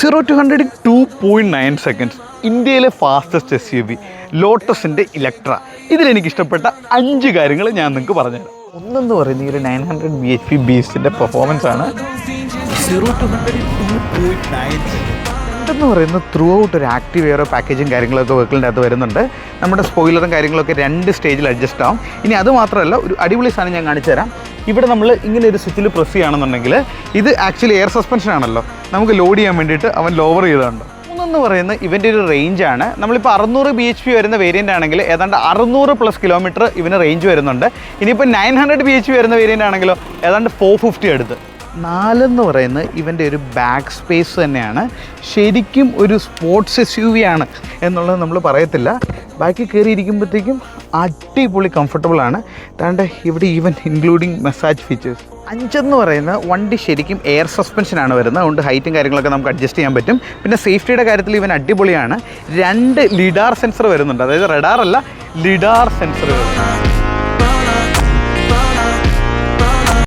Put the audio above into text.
0-100 2.9 seconds. ഇന്ത്യയിലെ fastest SUV ലോട്ടസിൻ്റെ Electra. ഇതിലെനിക്കിഷ്ടപ്പെട്ട 5 കാര്യങ്ങൾ ഞാൻ നിങ്ങൾക്ക് പറഞ്ഞുതരാം. ഒന്നെന്ന് പറയുന്നത് ഈ ഒരു 900 bhp ബീസ്റ്റിൻ്റെ പെർഫോമൻസ് ആണ്. 0-100 2.9 സെക്കൻഡ്. എന്ന് പറയുന്നത് ത്രൂ ഔട്ട് ഒരു ആക്റ്റീവ് എയറോ പാക്കേജും കാര്യങ്ങളൊക്കെ വെഹിക്കിളിൻ്റെ അകത്ത് വരുന്നുണ്ട്. നമ്മുടെ സ്പോയിലറും കാര്യങ്ങളൊക്കെ 2 സ്റ്റേജിൽ അഡ്ജസ്റ്റ് ആവും. ഇനി അത് മാത്രമല്ല, ഒരു അടിപൊളി സാധനം ഞാൻ കാണിച്ചു തരാം. ഇവിടെ നമ്മൾ ഇങ്ങനെ ഒരു സ്വിച്ചിൽ പ്രസ് ചെയ്യുകയാണെന്നുണ്ടെങ്കിൽ ഇത് ആക്ച്വലി എയർ സസ്പെൻഷൻ ആണല്ലോ, നമുക്ക് ലോഡ് ചെയ്യാൻ വേണ്ടിയിട്ട് അവൻ ലോവർ ചെയ്തുണ്ട്. മൂന്നെന്ന് പറയുന്നത് ഇവൻ്റെ ഒരു റേഞ്ചാണ്. നമ്മളിപ്പോൾ 600 bhp വരുന്ന വേരിയൻ്റ് ആണെങ്കിൽ ഏതാണ്ട് 600+ കിലോമീറ്റർ ഇവന് റേഞ്ച് വരുന്നുണ്ട്. ഇനിയിപ്പോൾ 900 bhp വരുന്ന വേരിയൻ്റ് ആണെങ്കിലോ ഏതാണ്ട് 450 അടുത്ത്. 4 പറയുന്നത് ഇവൻ്റെ ഒരു ബാക്ക് സ്പേസ് തന്നെയാണ്. ശരിക്കും ഒരു സ്പോർട്സ് SUV ആണ് എന്നുള്ളത് നമ്മൾ പറയത്തില്ല. ബാക്കി കയറിയിരിക്കുമ്പോഴത്തേക്കും അടിപൊളി കംഫർട്ടബിളാണ്. താണ്ട് ഇവിടെ ഈവൻ ഇൻക്ലൂഡിങ് മസാജ് ഫീച്ചേഴ്സ്. 5 പറയുന്നത് വണ്ടി ശരിക്കും എയർ സസ്പെൻഷനാണ് വരുന്നത്. അതുകൊണ്ട് ഹൈറ്റും കാര്യങ്ങളൊക്കെ നമുക്ക് അഡ്ജസ്റ്റ് ചെയ്യാൻ പറ്റും. പിന്നെ സേഫ്റ്റിയുടെ കാര്യത്തിൽ ഇവൻ അടിപൊളിയാണ്. 2 ലിഡാർ സെൻസർ വരുന്നുണ്ട്. അതായത് റഡാർ അല്ല, ലിഡാർ സെൻസർ വരുന്നുണ്ട്.